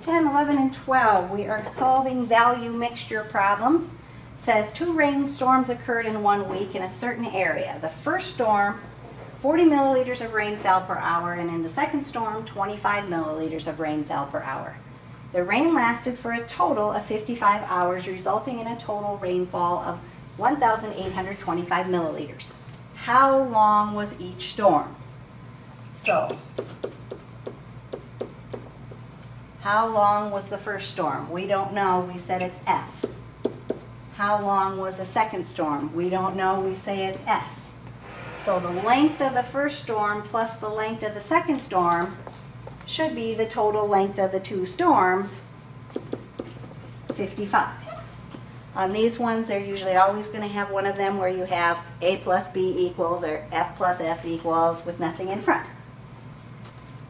10, 11, and 12, we are solving value mixture problems. It says 2 rainstorms occurred in 1 week in a certain area. The first storm, 40 milliliters of rain fell per hour, and in the second storm, 25 milliliters of rain fell per hour. The rain lasted for a total of 55 hours, resulting in a total rainfall of 1,825 milliliters. How long was each storm? So, how long was the first storm? We don't know. We said it's F. How long was the second storm? We don't know. We say it's S. So the length of the first storm plus the length of the second storm should be the total length of the 2 storms, 55. On these ones, they're usually always going to have one of them where you have A plus B equals or F plus S equals with nothing in front.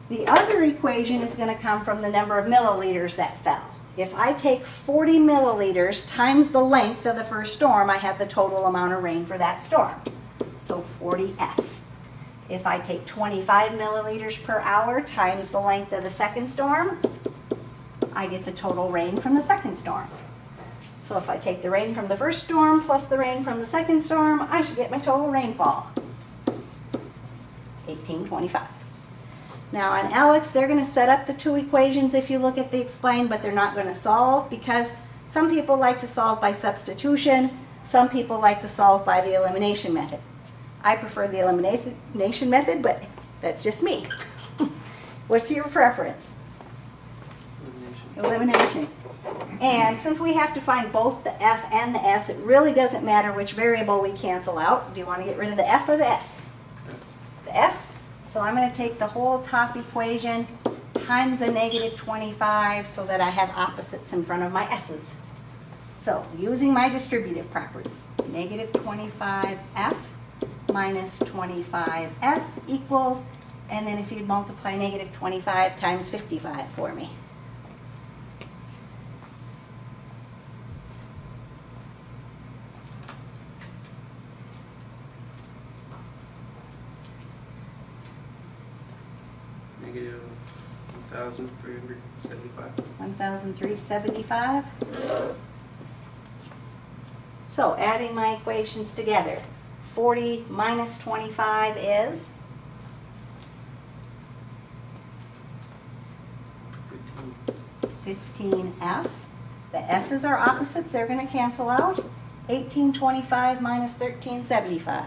The other equation is going to come from the number of milliliters that fell. If I take 40 milliliters times the length of the first storm, I have the total amount of rain for that storm. So 40F. If I take 25 milliliters per hour times the length of the second storm, I get the total rain from the second storm. So if I take the rain from the first storm plus the rain from the second storm, I should get my total rainfall, 1825. Now on Alex, they're going to set up the 2 equations if you look at the explain, but they're not going to solve because some people like to solve by substitution, some people like to solve by the elimination method. I prefer the elimination method, but that's just me. What's your preference? Elimination. And since we have to find both the F and the S, it really doesn't matter which variable we cancel out. Do you want to get rid of the F or the S? Yes. The S. So I'm going to take the whole top equation times a negative 25 so that I have opposites in front of my S's. So using my distributive property, negative 25F minus 25S equals, and then if you'd multiply negative 25 times 55 for me. Negative 1,375. 1,375. So adding my equations together, 40 minus 25 is 15F. The S's are opposites, they're going to cancel out. 1825 minus 1375.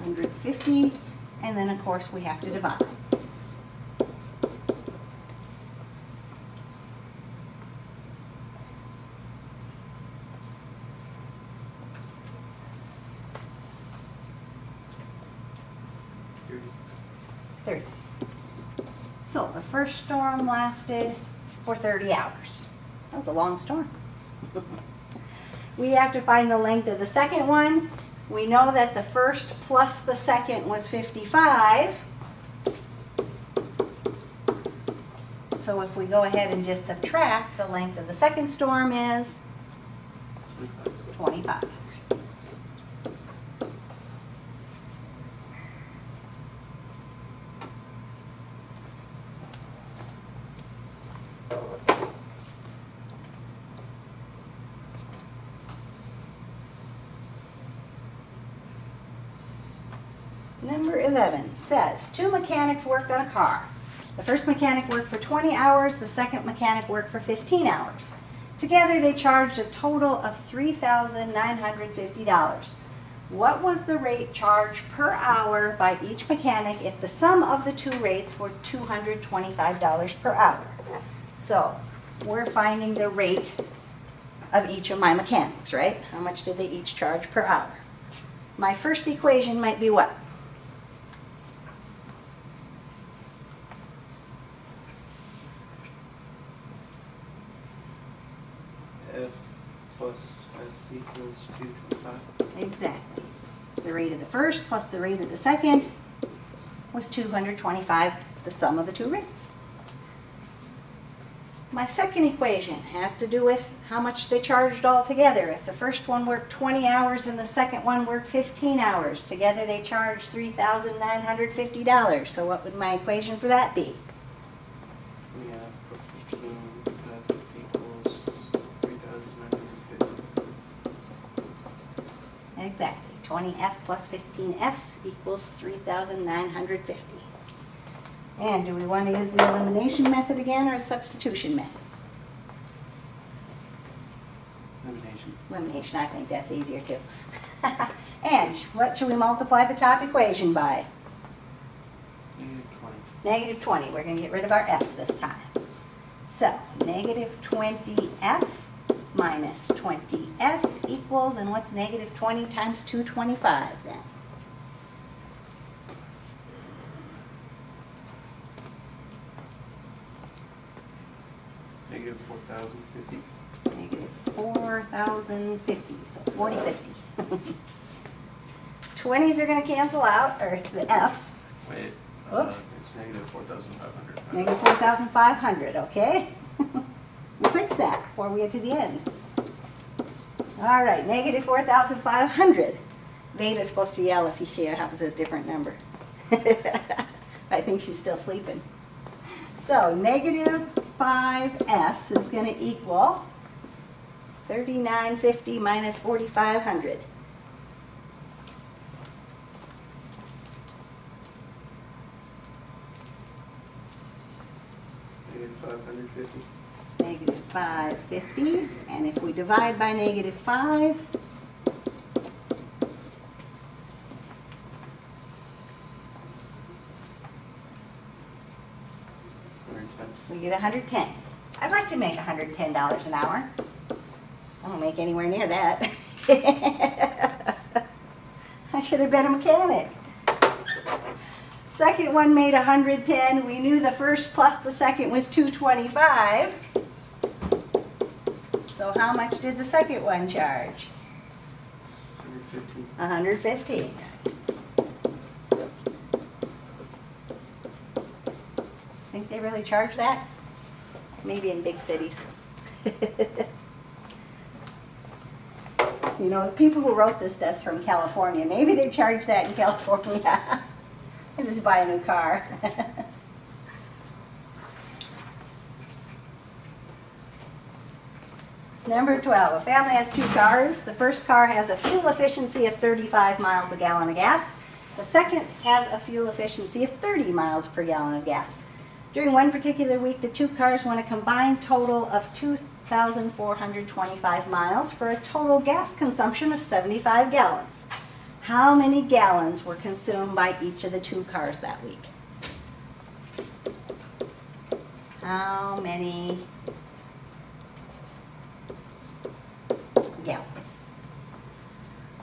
$450, and then of course we have to divide. So the first storm lasted for 30 hours. That was a long storm. We have to find the length of the second one. We know that the first plus the second was 55. So if we go ahead and just subtract, the length of the second storm is 25. Number 11 says, 2 mechanics worked on a car. The first mechanic worked for 20 hours, the second mechanic worked for 15 hours. Together they charged a total of $3,950. What was the rate charged per hour by each mechanic if the sum of the 2 rates were $225 per hour? So we're finding the rate of each of my mechanics, right? How much did they each charge per hour? My first equation might be what? F plus S equals 225. Exactly. The rate of the first plus the rate of the second was 225, the sum of the 2 rates. My second equation has to do with how much they charged altogether. If the first one worked 20 hours and the second one worked 15 hours, together they charged $3,950. So what would my equation for that be? Yeah, plus 15, that equals 3,950. Exactly. 20F plus 15S equals 3,950. And do we want to use the elimination method again or a substitution method? Elimination. Elimination, I think that's easier too. And what should we multiply the top equation by? Negative 20. Negative 20. We're going to get rid of our f's this time. So, negative 20f minus 20s equals, and what's negative 20 times 225 then? Negative 4,050. Negative 4,050, so 4050. 20s are going to cancel out, or the f's. Wait. Oops. It's negative 4,500. Negative 4,500, okay? We'll fix that before we get to the end. All right, negative 4,500. Veda's supposed to yell if she has a different number. I think she's still sleeping. So negative 5s is going to equal 3,950 minus 4,500. Negative 550. Negative 550, and if we divide by negative 5, 110. we get 110. I'd like to make $110 an hour. I don't make anywhere near that. I should have been a mechanic. Second one made 110. We knew the first plus the second was 225. So how much did the second one charge? 150. 150. Think they really charge that? Maybe in big cities. You know, the people who wrote this stuff's from California. Maybe they charge that in California. And just buy a new car. Number 12, a family has 2 cars. The first car has a fuel efficiency of 35 miles a gallon of gas. The second has a fuel efficiency of 30 miles per gallon of gas. During one particular week, the 2 cars went a combined total of 2,425 miles for a total gas consumption of 75 gallons. How many gallons were consumed by each of the 2 cars that week? How many gallons?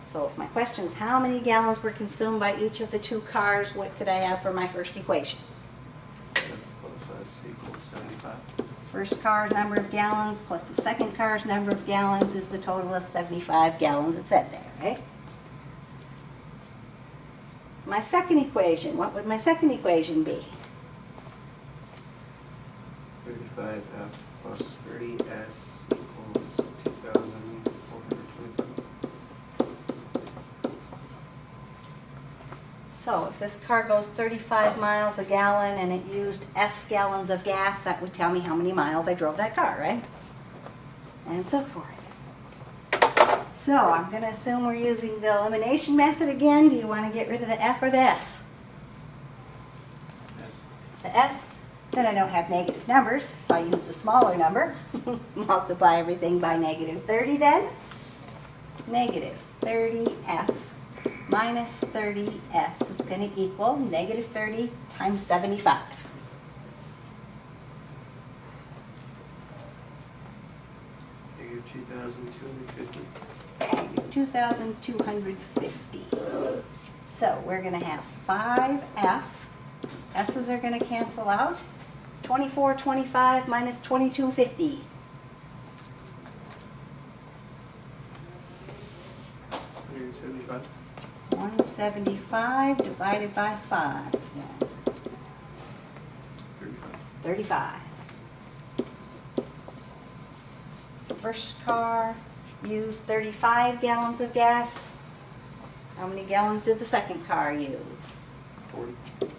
So if my question is how many gallons were consumed by each of the 2 cars, what could I have for my first equation? F plus S equals 75. First car's number of gallons plus the second car's number of gallons is the total of 75 gallons. It said there, right? My second equation, what would my second equation be? 35F plus 30S equals 2,425. So if this car goes 35 miles a gallon and it used F gallons of gas, that would tell me how many miles I drove that car, right? And so forth. So I'm going to assume we're using the elimination method again. Do you want to get rid of the F or the S? Yes. The S, then I don't have negative numbers. If I use the smaller number, multiply everything by negative 30 then. Negative 30F minus 30S is going to equal negative 30 times 75. Negative 2,250. Negative 2,250. So we're going to have 5F. S's are going to cancel out. 2425 minus 2250. 175. 175 divided by 5. Then. 35. 35. first car used 35 gallons of gas. How many gallons did the second car use? 40.